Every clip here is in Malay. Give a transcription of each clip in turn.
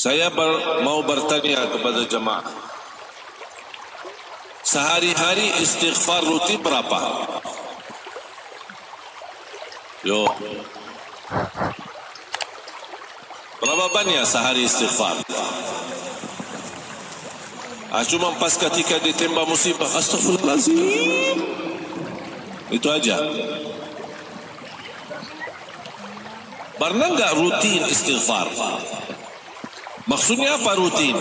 Saya mau bertanya kepada jemaah. Sehari-hari istighfar rutin berapa? Yo. Berapa banyak sehari istighfar? Cuma pas ketika ditembak musibah, astagfirullahaladzim. Itu aja. Pernah enggak rutin istighfar? Maksudnya apa rutin?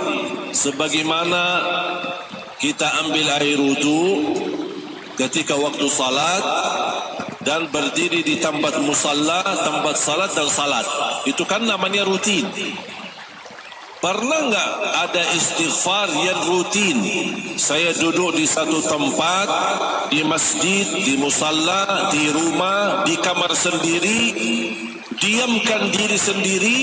Sebagaimana kita ambil air wudu ketika waktu salat dan berdiri di tempat musalla, tempat salat dan salat. Itu kan namanya rutin. Pernah enggak ada istighfar yang rutin? Saya duduk di satu tempat, di masjid, di musalla, di rumah, di kamar sendiri, diamkan diri sendiri,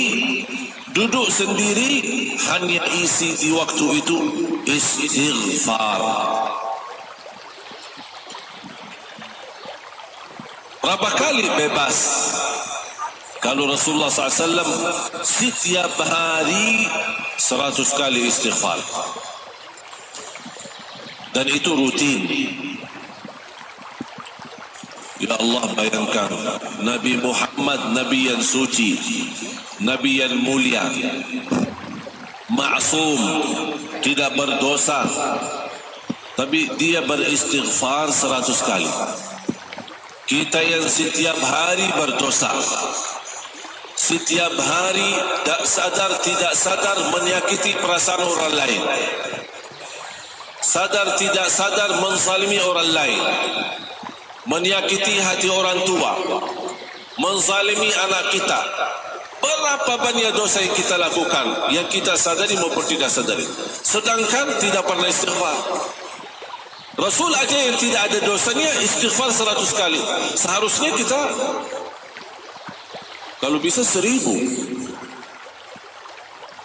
duduk sendiri, hanya isi di waktu itu istighfar. Berapa kali bebas? Kalau Rasulullah SAW setiap hari 100 kali istighfar. Dan itu rutin. Ya Allah, bayangkan Nabi Muhammad, Nabi yang suci, Nabi yang mulia, maksum, tidak berdosa, tapi dia beristighfar 100 kali. Kita yang setiap hari berdosa, setiap hari tak sadar tidak sadar menyakiti perasaan orang lain, sadar tidak sadar menzalimi orang lain, menyakiti hati orang tua, menzalimi anak kita. Berapa banyak dosa yang kita lakukan, yang kita sadari maupun tidak sadari, sedangkan tidak pernah istighfar. Rasul aja yang tidak ada dosanya istighfar 100 kali. Seharusnya kita kalau bisa 1000.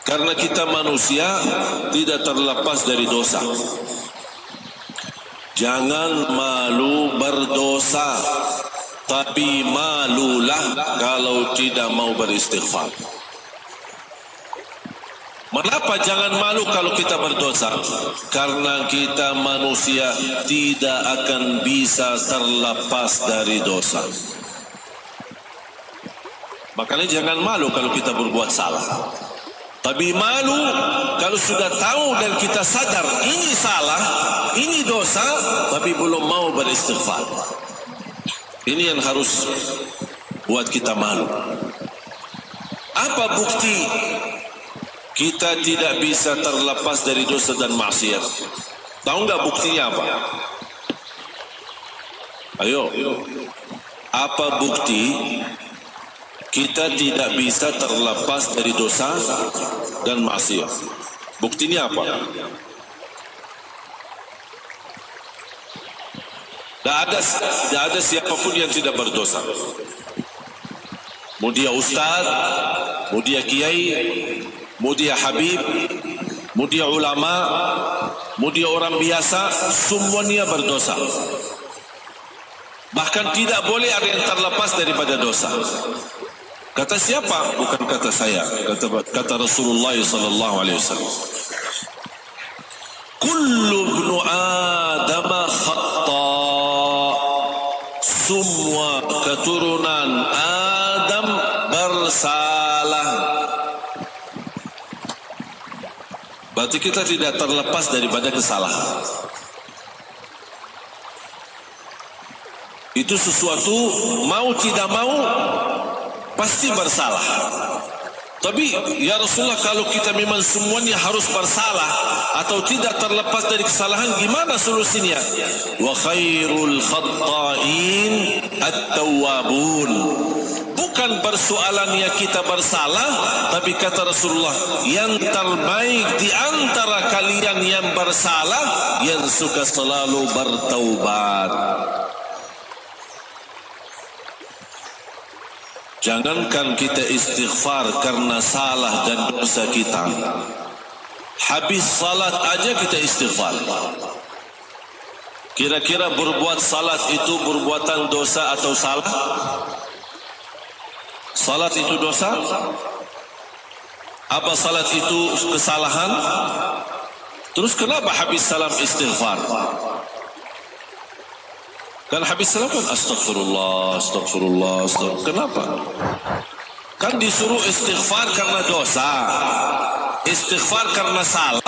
Karena kita manusia tidak terlepas dari dosa. Jangan malu berdosa, tapi malulah kalau tidak mau beristighfar. Mengapa jangan malu kalau kita berdosa? Karena kita manusia tidak akan bisa terlepas dari dosa. Makanya jangan malu kalau kita berbuat salah. Tapi malu kalau sudah tahu dan kita sadar ini salah, ini dosa, tapi belum mau beristighfar. Ini yang harus buat kita malu. Apa bukti kita tidak bisa terlepas dari dosa dan maksiat? Tahu nggak buktinya apa? Ayo, apa bukti kita tidak bisa terlepas dari dosa dan maksiat? Buktinya apa? Tidak ada siapapun yang tidak berdosa. Mau dia ustaz, mau dia kiai, mau dia habib, mau dia ulama, mau dia orang biasa, semuanya berdosa. Bahkan tidak boleh ada yang terlepas daripada dosa. Kata siapa? Bukan kata saya. Kata Rasulullah SAW. Kullu ibnu Adam khata. Semua keturunan Adam bersalah. Berarti kita tidak terlepas daripada kesalahan. Itu sesuatu mau tidak mau pasti bersalah. Tapi ya Rasulullah, kalau kita memang semuanya harus bersalah atau tidak terlepas dari kesalahan, gimana solusinya? Wa khairul khatta'in at-tawwabun. Bukan persoalannya kita bersalah, tapi kata Rasulullah, yang terbaik di antara kalian yang bersalah, yang suka selalu bertaubat. Jangankan kita istighfar karena salah dan dosa kita, habis salat aja kita istighfar. Kira-kira berbuat salat itu perbuatan dosa atau salah? Salat itu dosa? Apa salat itu kesalahan? Terus kenapa habis salam istighfar? Kan habis salam kan astagfirullah, astagfirullah, astagfirullah. Kenapa? Kan disuruh istighfar karena dosa, istighfar karena salah.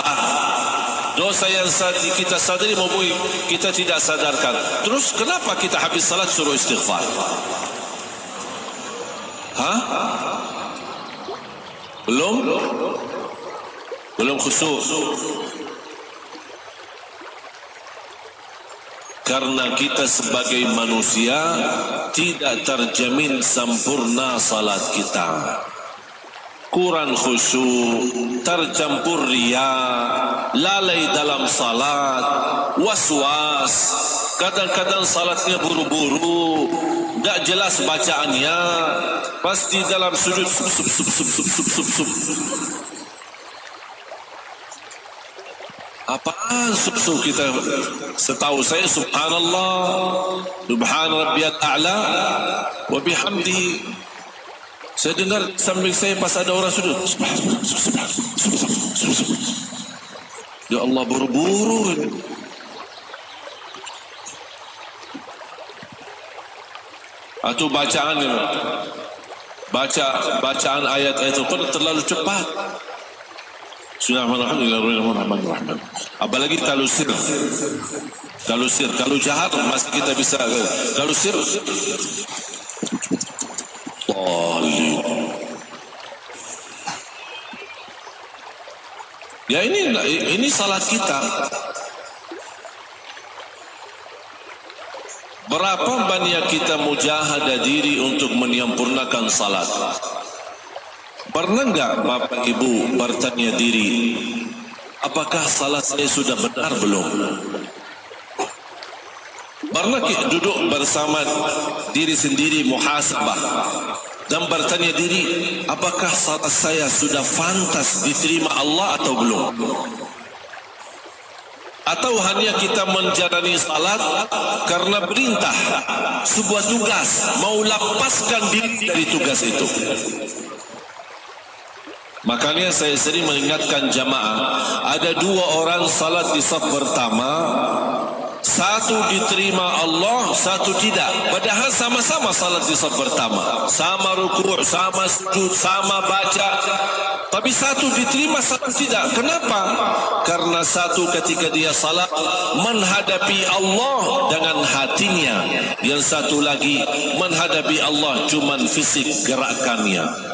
Dosa yang kita sadari maupun kita tidak sadarkan. Terus kenapa kita habis salat suruh istighfar? Hah? Belum khusyuk. Karena kita sebagai manusia tidak terjamin sempurna salat kita. Kurang khusyuk, tercampur riya, lalai dalam salat, was-was. Kadang-kadang salatnya buru-buru, tak jelas bacaannya. Pasti dalam sujud sub. Apaan sub kita? Setahu saya subhanallah, subhan rabbiyal a'la wa bihamdihi. Saya dengar samping saya pas ada orang sujud. Ya Allah, buru-buru. Atau bacaan ayat-ayat Al-Quran terlalu cepat. Bismillahirrahmanirrahim. Apalagi kalau sir, kalau jahat masih kita bisa. Kalau sir, ya ini salat kita. Berapa banyak kita mujahadah diri untuk menyempurnakan salat? Pernah enggak Bapak Ibu bertanya diri, apakah salat saya sudah benar belum? Pernah duduk bersama diri sendiri muhasabah dan bertanya diri, apakah salat saya sudah pantas diterima Allah atau belum? Atau hanya kita menjalani salat karena perintah, sebuah tugas, mau lepaskan diri dari tugas itu? Makanya saya sering mengingatkan jamaah, ada dua orang salat di saf pertama, satu diterima Allah, satu tidak. Padahal sama-sama salat di saf pertama, sama rukuk, sama sujud, sama baca. Tapi satu diterima, satu tidak. Kenapa? Karena satu ketika dia salat menghadapi Allah dengan hatinya, yang satu lagi menghadapi Allah cuman fisik gerakannya.